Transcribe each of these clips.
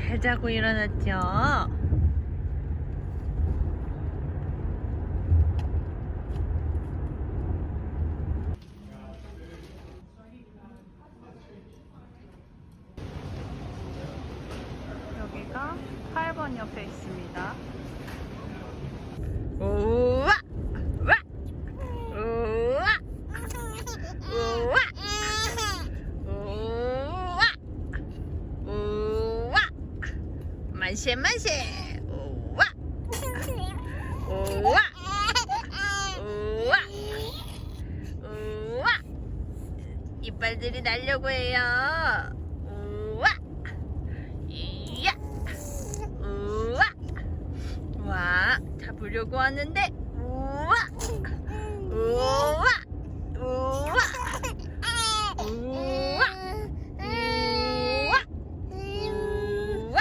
잘 자고 일어났죠? 여기가 8번 옆에 있습니다. 우와! 와! 우와! 우와! 우와! 우와! 만세 만세! 우와! 우와! 우와! 우와! 이빨들이 날려고 해요. 우와! 이야! 우와! 와! 잡으려고 하는데 우와! 우와! 우와! 우와! 우와! 우와!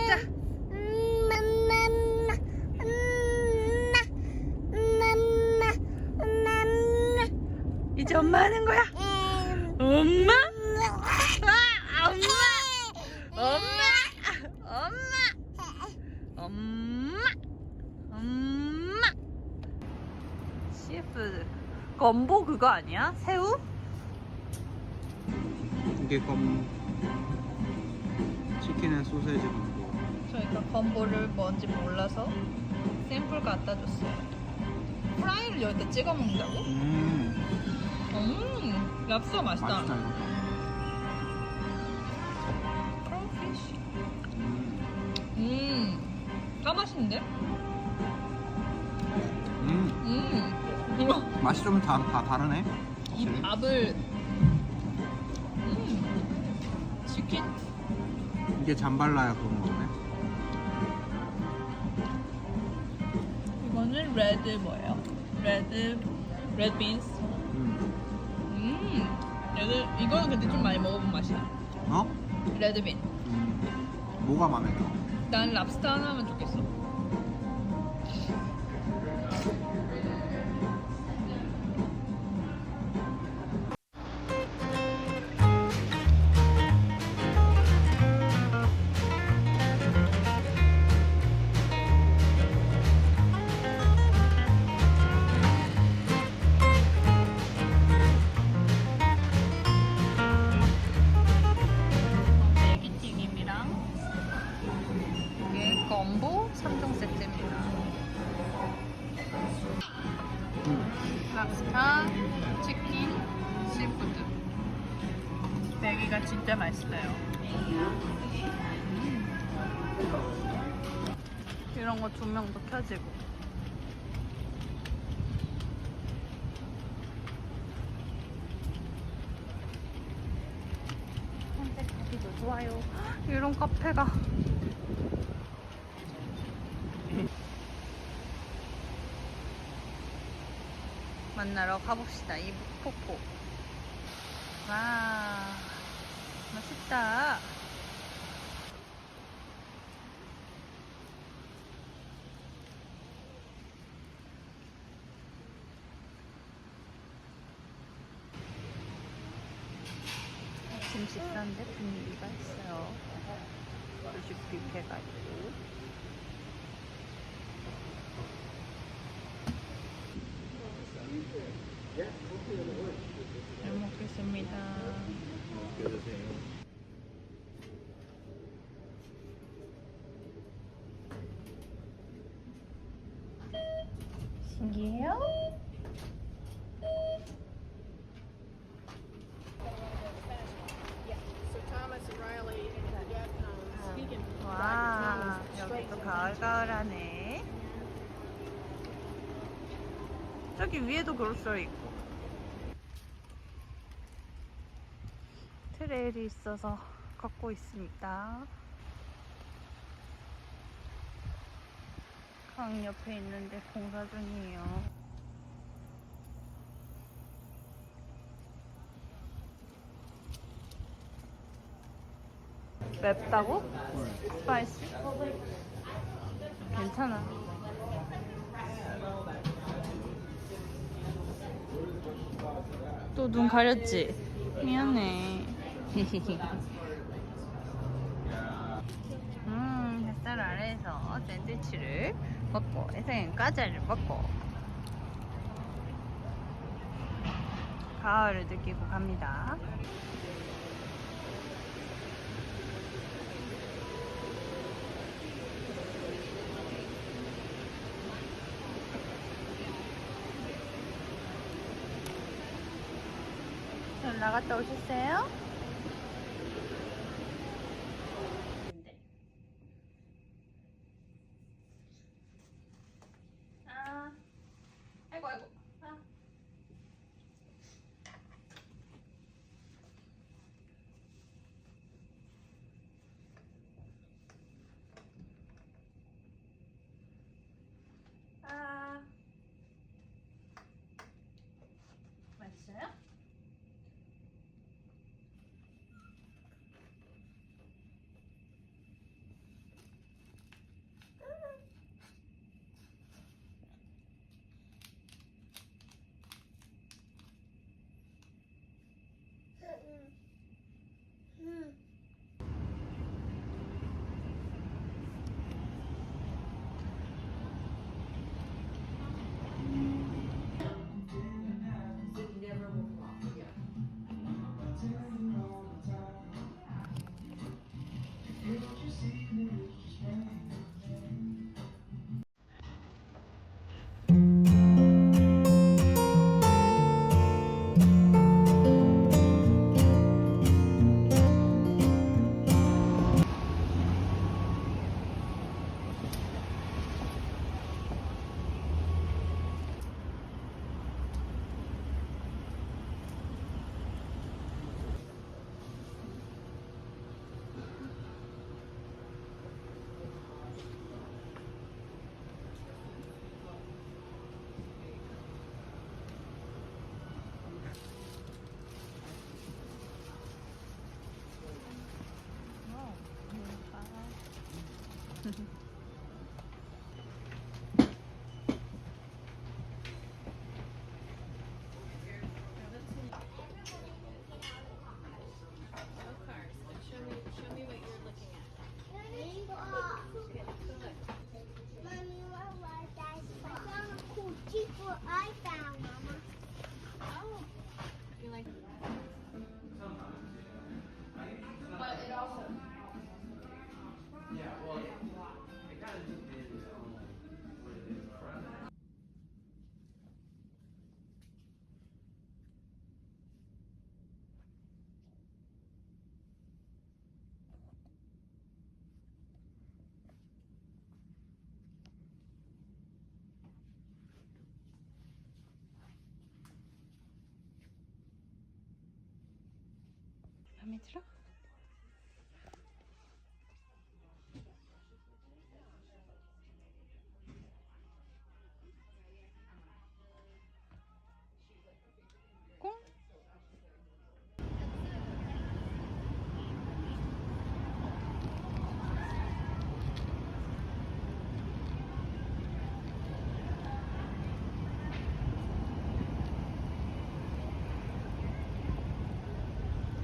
자. 이제 엄마 하는 거야. 엄마? 아, 엄마? 엄마? 시푸드. 건보 그거 아니야? 새우? 이게 치킨 앤 소세지 건보. 저희가 건보를 뭔지 몰라서 샘플 갖다 줬어요. 프라이를 여기다 찍어 먹는다고? 랍스터 맛있다. 맛있다 이거. 크로피쉬. 까맛인데? 맛이 좀 다 다르네. 이 밥을 치킨? 이게 잠발라야 그런 거네. 이거는 레드 뭐예요? 레드 빈스. 레드 이거는 근데 좀 많이 먹어본 맛이야. 어? 레드 빈. 뭐가 마음에 들어? 난 랍스터 하나면 좋겠어. 애기튀김이랑 이게 건보 3종 세트입니다. 랍스터, 치킨, 시푸드. 애기가 진짜 맛있어요. 이런 거 조명도 켜지고. 산책하기도 좋아요. 이런 카페가. 만나러 가봅시다. 이 폭포. 와, 맛있다. 아침 식사인데 분위기가 있어요. 조식 뷔페가 있고. 잘 먹겠습니다. 신기해요? 와, 여기도 가을가을하네. 저기 위에도 그로서리 있고. 트레일이 있어서 걷고 있습니다. 강 옆에 있는데 공사 중이에요. 맵다고? 스파이시? 괜찮아. 또 눈 가렸지? 미안해. 샌드위치를 먹고 예성이는 과자를 먹고 가을을 느끼고 갑니다. 잘 나갔다 오셨어요? 아, 아이고 아이고. 아. 아. 맛있어요? I found, Mama. Oh, you like? But it also. 마음에 들어? 꽁?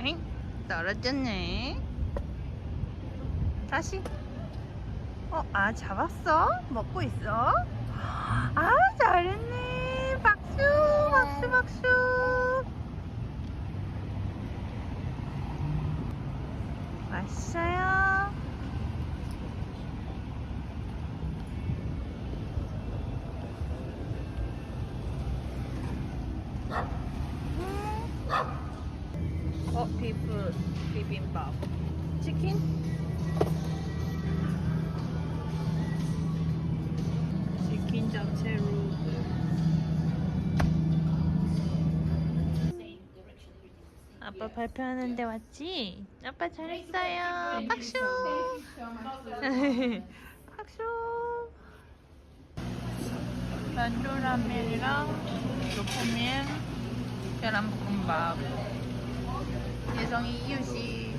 엥? 떨어졌네. 다시. 아, 잡았어? 먹고 있어? 아, 잘했네. 박수, 박수, 박수. 맛있어요. 비프 비빔밥. 치킨? 치킨 잡채 루드. 아빠 발표하는데 왔지? 아빠 잘했어요. 박수. 박수. 난조라면이랑 로코면 계란볶음밥. 예성이 이유씨.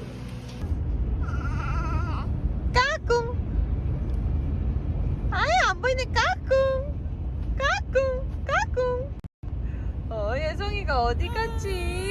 까꿍. 아예 안 보이네. 까꿍. 까꿍. 까꿍. 예성이가 어디 갔지?